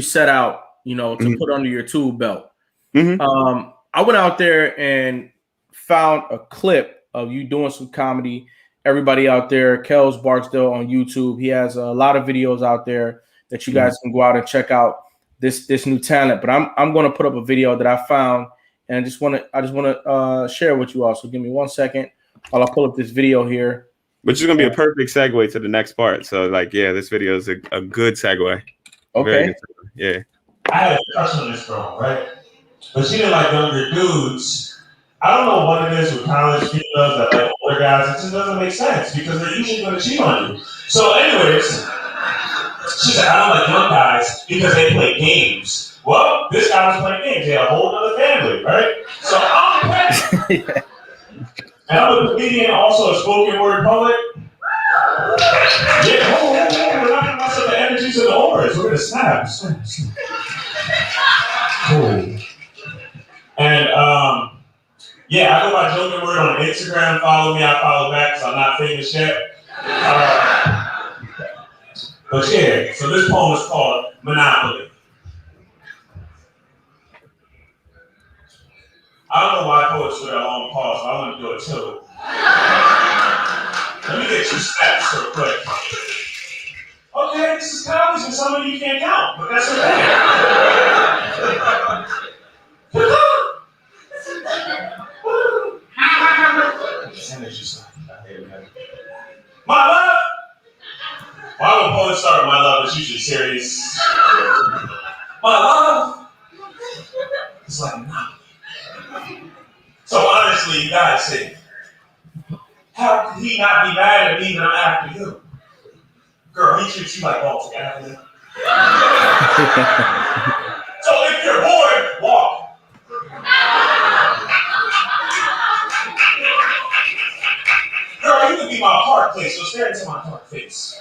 set out, you know, to put under your tool belt. I went out there and found a clip of you doing some comedy. Everybody out there, Kellz Barksdale on YouTube. He has a lot of videos out there that you guys can go out and check out this new talent. But I'm going to put up a video that I found, and I just want to share with you all. So give me 1 second while I pull up this video here. Which is going to be a perfect segue to the next part. So like, yeah, this video is a good segue. Okay. Good segue. Yeah. I had a crush on this girl, right? But she didn't like younger dudes. I don't know what it is with college females that like older guys. It just doesn't make sense because they're usually going to cheat on you. So anyways, she said, I don't like young guys because they play games. Well, this guy was playing games. They had a whole other family, right? So I'm pregnant. And I'm a comedian, also a spoken word poet. Yeah, we're not going to mess up the energies of the orbs. We're going to snap. Cool. And yeah, I go by JOKENWORD on Instagram. Follow me. I follow back because I'm not famous yet. But yeah, so this poem is called Monopoly. I don't know why poets do that long pause, but I want to do it too. Let me get you stats real quick. Okay, this is college and some of you can't count, but that's okay. My love! Why would poets start with my love? It's usually serious. My love! It's like, nah. So honestly, you gotta say, how could he not be mad at me when I'm after you? Girl, he treats you like Walter Avenue. So if you're bored, walk. Girl, you could be my heart place, so stare into my heart face.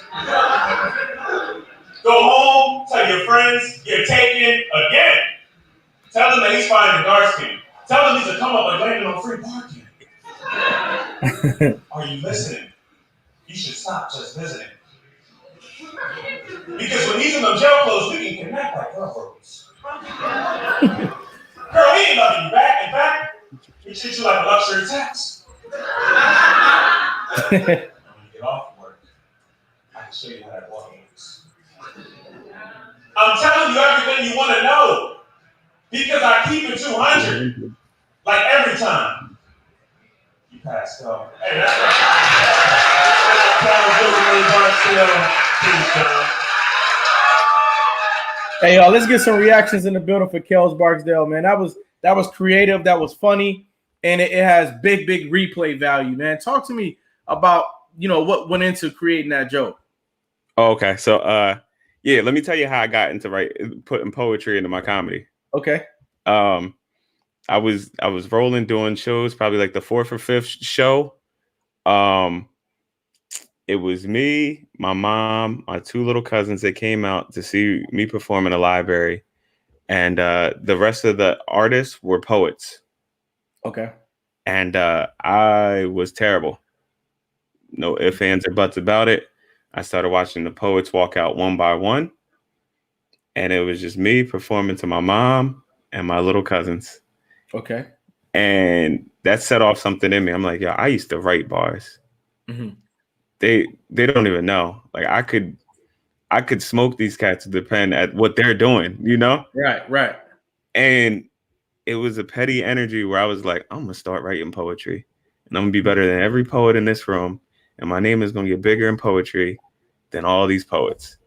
Go home, tell your friends you're taken again. Tell them that he's fine in dark skin. Tell them he's a come up and landing on free parking. Are you listening? You should stop just visiting. Because when he's in the jail clothes, we can connect like railroads. Girl, he ain't loving you back. In fact, he treats you like a luxury tax. When you get off work, I can show you how that walk works. I'm telling you everything you want to know. Because I keep it 200. Like every time. You pass go. Hey, that's Hey, y'all, let's get some reactions in the building for Kellz Barksdale, man. That was creative. That was funny. And it has big replay value, man. Talk to me about, you know, what went into creating that joke. Oh, okay. So, yeah, let me tell you how I got into putting poetry into my comedy. Okay. I was rolling doing shows, probably like the 4th or 5th show. It was me, my mom, my 2 little cousins that came out to see me perform in a library. And the rest of the artists were poets. Okay. And I was terrible. No ifs, ands, or buts about it. I started watching the poets walk out one by one. And it was just me performing to my mom and my little cousins. Okay. And that set off something in me. I'm like, yo, I used to write bars. Mm-hmm. They don't even know. Like I could smoke these cats depend at what they're doing, you know? Right. And it was a petty energy where I was like, I'm gonna start writing poetry and I'm gonna be better than every poet in this room. And my name is gonna get bigger in poetry than all these poets.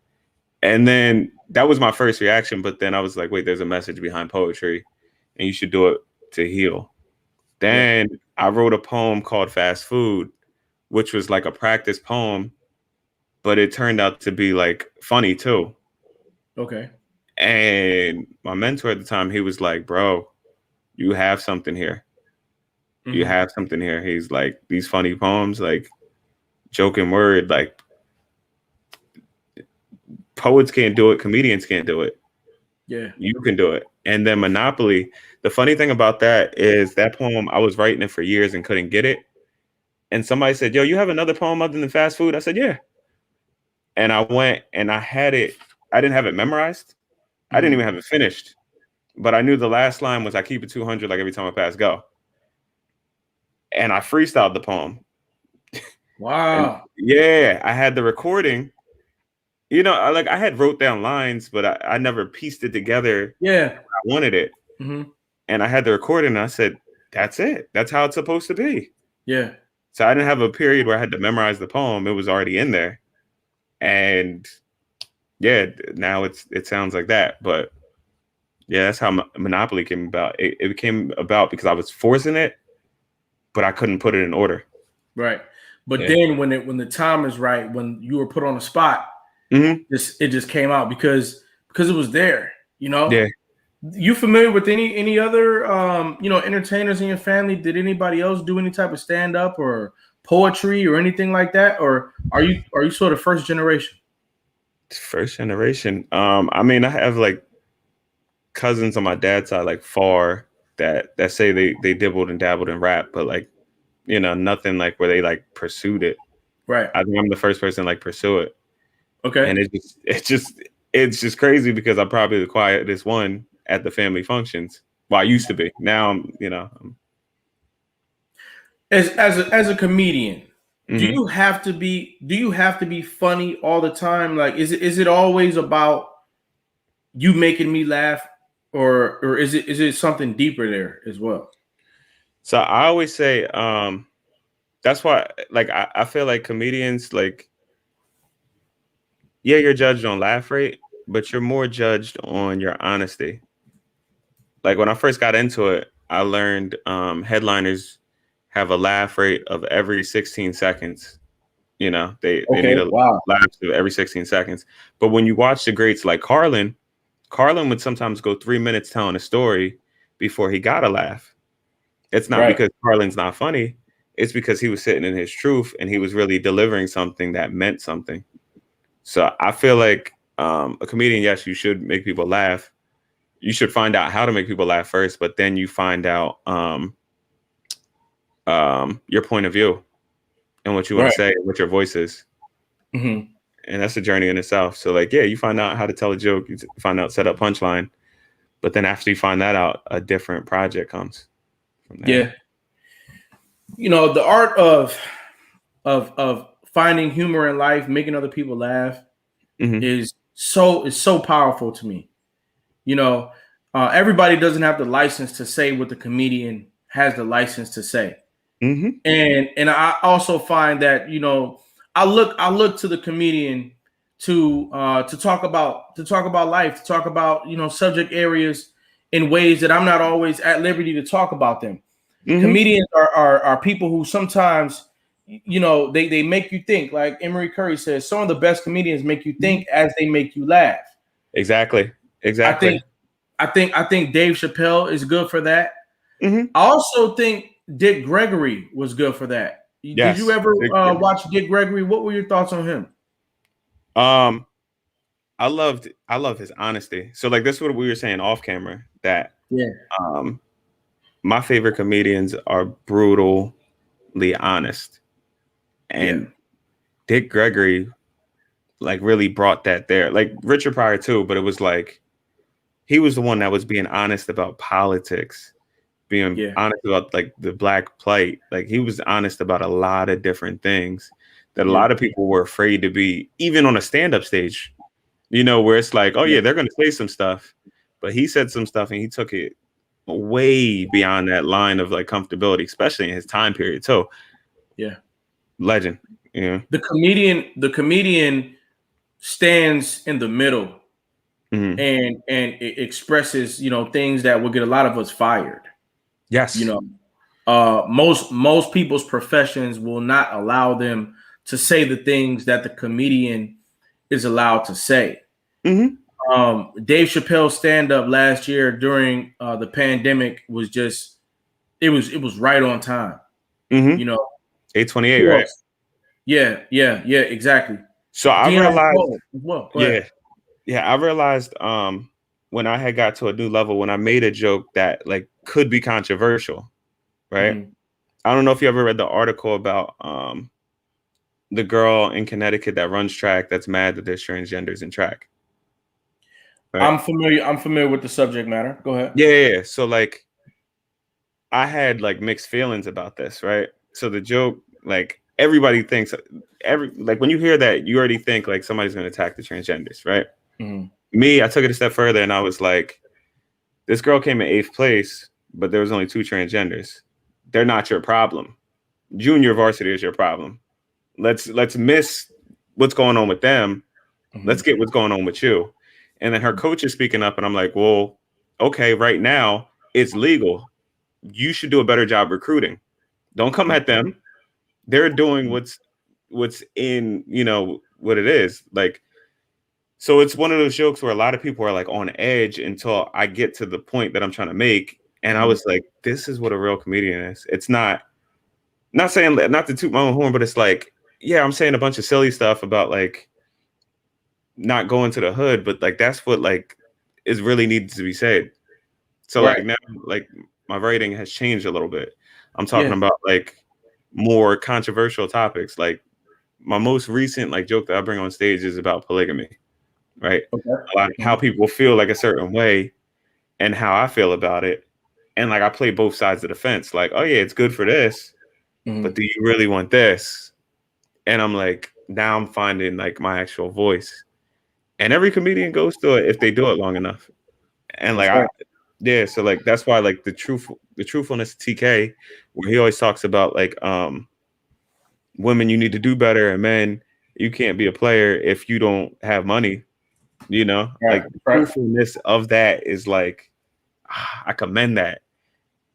And then that was my first reaction. But then I was like, wait, there's a message behind poetry and you should do it to heal. Then I wrote a poem called Fast Food, which was like a practice poem, but it turned out to be like funny too. Okay. And my mentor at the time, he was like, bro, you have something here. You have something here. He's like, these funny poems, like Joken Word, like poets can't do it. Comedians can't do it. Yeah. You can do it. And then Monopoly, the funny thing about that is that poem, I was writing it for years and couldn't get it. And somebody said, yo, you have another poem other than Fast Food? I said, yeah. And I went and I had it. I didn't have it memorized. I didn't even have it finished. But I knew the last line was I keep it 200 like every time I pass go. And I freestyled the poem. Wow. Yeah, I had the recording. You know, I had wrote down lines, but I never pieced it together. Yeah. I wanted it. And I had the recording and I said, that's it. That's how it's supposed to be. Yeah. So I didn't have a period where I had to memorize the poem. It was already in there. And yeah, now it sounds like that. But yeah, that's how Monopoly came about. It came about because I was forcing it, but I couldn't put it in order. Right. But then when the time is right, when you were put on the spot, it just came out because it was there, you know? Yeah. You familiar with any other entertainers in your family? Did anybody else do any type of stand-up or poetry or anything like that? Or are you sort of first generation? First generation. I mean, I have like cousins on my dad's side, like far that say they dibbled and dabbled in rap, but like, you know, nothing like where they like pursued it. Right. I think I'm the first person to like pursue it. Okay. And it's just crazy because I'm probably the quietest one at the family functions. Well, I used to be. Now I'm, you know. As a comedian, do you have to be funny all the time? Like, is it always about you making me laugh, or is it something deeper there as well? So I always say, that's why, like, I feel like comedians, like, yeah, you're judged on laugh rate, but you're more judged on your honesty. Like when I first got into it, I learned headliners have a laugh rate of every 16 seconds. You know, they need a laugh every 16 seconds. But when you watch the greats like Carlin would sometimes go 3 minutes telling a story before he got a laugh. It's not because Carlin's not funny. It's because he was sitting in his truth and he was really delivering something that meant something. So I feel like a comedian, yes, you should make people laugh. You should find out how to make people laugh first, but then you find out your point of view and what you want to say, what your voice is. And that's a journey in itself. So like, yeah, you find out how to tell a joke, you find out set up punchline, but then after you find that out, a different project comes from there. Yeah. You know, the art of finding humor in life, making other people laugh is so powerful to me. You know, everybody doesn't have the license to say what the comedian has the license to say. And I also find that, you know, I look to the comedian to talk about life, to talk about, you know, subject areas in ways that I'm not always at liberty to talk about them. Comedians are people who sometimes, you know, they make you think. Like Emery Curry says, some of the best comedians make you think as they make you laugh. Exactly. I think Dave Chappelle is good for that. I also think Dick Gregory was good for that. Did you ever watch Dick Gregory? What were your thoughts on him? I love his honesty. So like this is what we were saying off camera, that my favorite comedians are brutally honest. And Dick Gregory like really brought that there. Like Richard Pryor too, but it was like he was the one that was being honest about politics, being honest about like the black plight. Like he was honest about a lot of different things that a lot of people were afraid to be, even on a stand-up stage. You know, where it's like, oh yeah, they're gonna say some stuff, but he said some stuff and he took it way beyond that line of like comfortability, especially in his time period. So yeah, legend. Yeah. The comedian stands in the middle and it expresses, you know, things that will get a lot of us fired. Yes. You know, most people's professions will not allow them to say the things that the comedian is allowed to say. Dave Chappelle's stand-up last year during the pandemic was just it was right on time. You know, 828, right? Yeah, exactly. So I realized, I realized when I had got to a new level, when I made a joke that like could be controversial, right? I don't know if you ever read the article about the girl in Connecticut that runs track that's mad that there's transgenders in track. Right? I'm familiar with the subject matter. Go ahead. Yeah. So like I had like mixed feelings about this, right? So the joke, like everybody thinks like when you hear that, you already think like somebody's gonna attack the transgenders, right? Me, I took it a step further and I was like, this girl came in 8th place, but there was only 2 transgenders. They're not your problem. Junior varsity is your problem. Let's miss what's going on with them. Let's get what's going on with you. And then her coach is speaking up and I'm like, well, okay, right now it's legal. You should do a better job recruiting. Don't come at them. They're doing what's in, you know, what it is. Like, so it's one of those jokes where a lot of people are like on edge until I get to the point that I'm trying to make. And I was like, this is what a real comedian is. It's not saying, not to toot my own horn, but it's like, yeah, I'm saying a bunch of silly stuff about like not going to the hood, but like that's what like is really needed to be said. So like now, like my writing has changed a little bit. I'm talking about like more controversial topics. Like my most recent like joke that I bring on stage is about polygamy, right? Like how people feel like a certain way and how I feel about it. And like I play both sides of the fence. Like, oh yeah, it's good for this, but do you really want this? And I'm like, now I'm finding like my actual voice. And every comedian goes through it if they do it long enough. And like so like that's why like the truthfulness of TK, where he always talks about like women, you need to do better, and men, you can't be a player if you don't have money, you know? Like the truthfulness of that is like I commend that.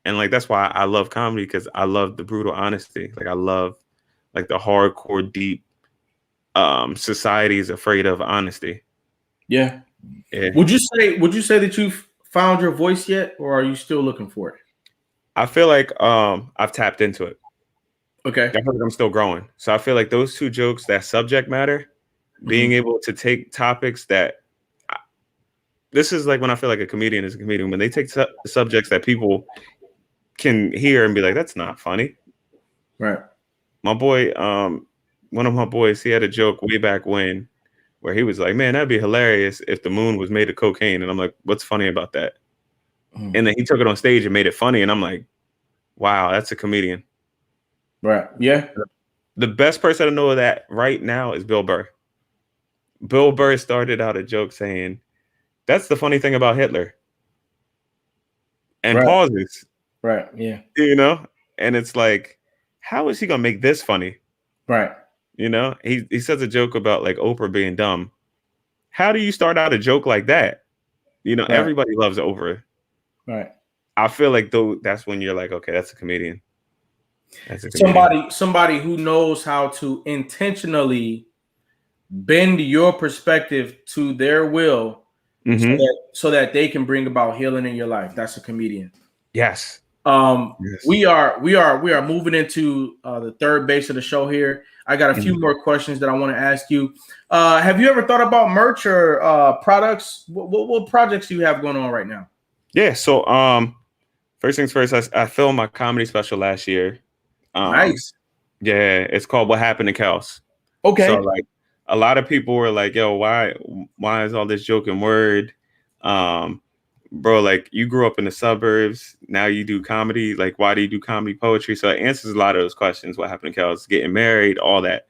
And like that's why I love comedy, because I love the brutal honesty. Like I love like the hardcore deep society is afraid of honesty. Yeah. Would you say that you've found your voice yet, or are you still looking for it? I feel like I've tapped into it. Okay. I feel like I'm still growing. So I feel like those 2 jokes, that subject matter, being able to take topics that this is like when I feel like a comedian is a comedian, when they take subjects that people can hear and be like, that's not funny. Right. My boy, one of my boys, he had a joke way back when where he was like, man, that'd be hilarious if the moon was made of cocaine. And I'm like, what's funny about that? And then he took it on stage and made it funny. And I'm like, wow, that's a comedian. Right. Yeah. The best person I know of that right now is Bill Burr. Bill Burr started out a joke saying, that's the funny thing about Hitler. And pauses. Right. Yeah. You know? And it's like, how is he going to make this funny? Right. You know, he says a joke about like Oprah being dumb. How do you start out a joke like that? You know, everybody loves Oprah. Right. I feel like though that's when you're like, okay, that's a comedian. That's a comedian. Somebody who knows how to intentionally bend your perspective to their will, so that they can bring about healing in your life. That's a comedian. Yes. We are moving into the third base of the show here. I got a few more questions that I want to ask you. Have you ever thought about merch or products? What projects do you have going on right now? Yeah. So first things first, I filmed my comedy special last year. Nice. Yeah, it's called What Happened to KELLS. Okay. So like a lot of people were like, yo, why is all this joking word? Bro, like you grew up in the suburbs, now you do comedy. Like, why do you do comedy poetry? So it answers a lot of those questions. What happened to KELLS, getting married, all that.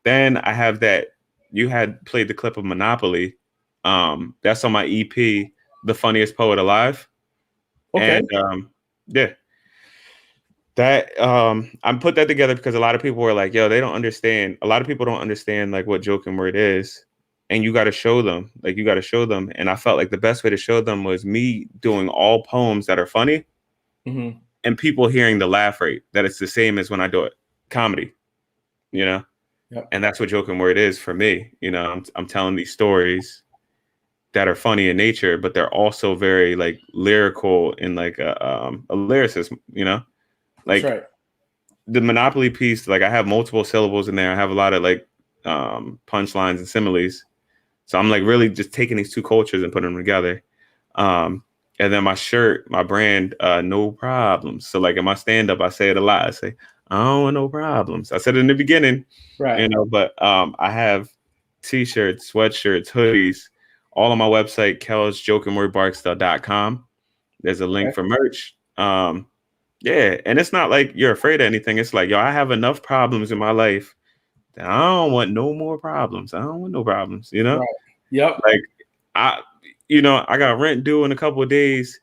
Then I have that you had played the clip of Monopoly. That's on my EP, The Funniest Poet Alive. Okay. And yeah. That I put that together because a lot of people were like, yo, they don't understand. A lot of people don't understand like what Joken Word is. And you got to show them. Like you got to show them. And I felt like the best way to show them was me doing all poems that are funny and people hearing the laugh rate, that it's the same as when I do it comedy, you know? Yep. And that's what Joken Word is for me. You know, I'm telling these stories that are funny in nature, but they're also very like lyrical in like a lyricism, you know? Like right. The Monopoly piece, like I have multiple syllables in there. I have a lot of like punchlines and similes. So I'm like really just taking these two cultures and putting them together. And then my shirt, my brand, no problems. So like in my stand-up, I say it a lot. I say, I don't want no problems. I said it in the beginning, right? You know, but I have t-shirts, sweatshirts, hoodies, all on my website, KellzJokenWordBarksdale.com. There's a link for merch. Yeah, and it's not like you're afraid of anything. It's like, yo, I have enough problems in my life that I don't want no more problems. I don't want no problems, you know? Right. Yep. Like I got rent due in a couple of days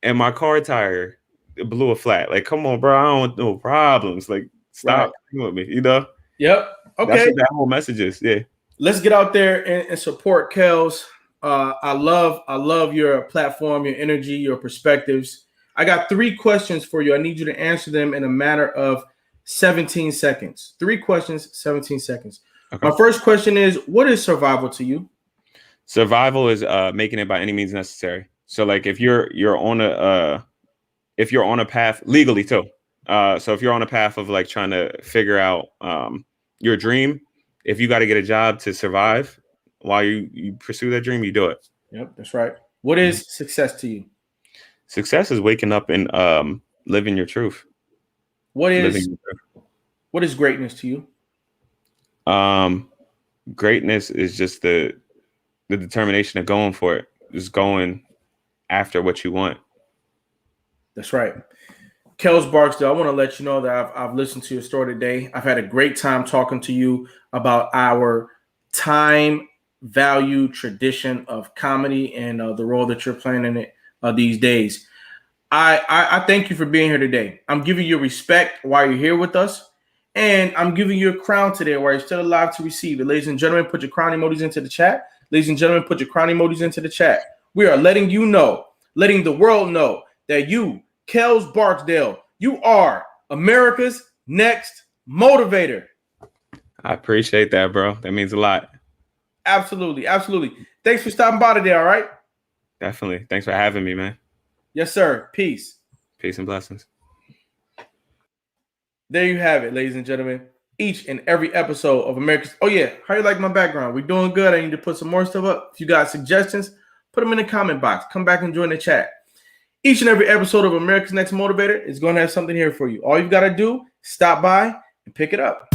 and my car tire blew a flat. Like, come on, bro, I don't want no problems. Like, stop with me, you know? Yep. Okay. That's what that whole message is. Yeah. Let's get out there and support Kellz. I love your platform, your energy, your perspectives. I got 3 questions for you. I need you to answer them in a matter of 17 seconds. 3 questions, 17 seconds. Okay. My first question is, what is survival to you? Survival is making it by any means necessary. So like if you're on a path legally too. So if you're on a path of like trying to figure out your dream, if you got to get a job to survive while you pursue that dream, you do it. Yep, that's right. What is success to you? Success is waking up and living your truth. What is greatness to you? Greatness is just the determination of going for it. Just going after what you want. That's right. Kellz Barksdale, I want to let you know that I've listened to your story today. I've had a great time talking to you about our time value tradition of comedy and the role that you're playing in it these days. I thank you for being here today. I'm giving you respect while you're here with us, and I'm giving you a crown today while you're still alive to receive it. Ladies and gentlemen, put your crown emojis into the chat. Ladies and gentlemen, put your crown emojis into the chat. We are letting you know, letting the world know that you, Kellz Barksdale, you are America's next motivator. I appreciate that, bro. That means a lot. Absolutely. Absolutely. Thanks for stopping by today. All right. Definitely. Thanks for having me, man. Yes, sir. Peace. Peace and blessings. There you have it, ladies and gentlemen. Each and every episode of America's. Oh, yeah. How you like my background? We're doing good. I need to put some more stuff up. If you got suggestions, put them in the comment box. Come back and join the chat. Each and every episode of America's Next Motivator is going to have something here for you. All you've got to do, stop by and pick it up.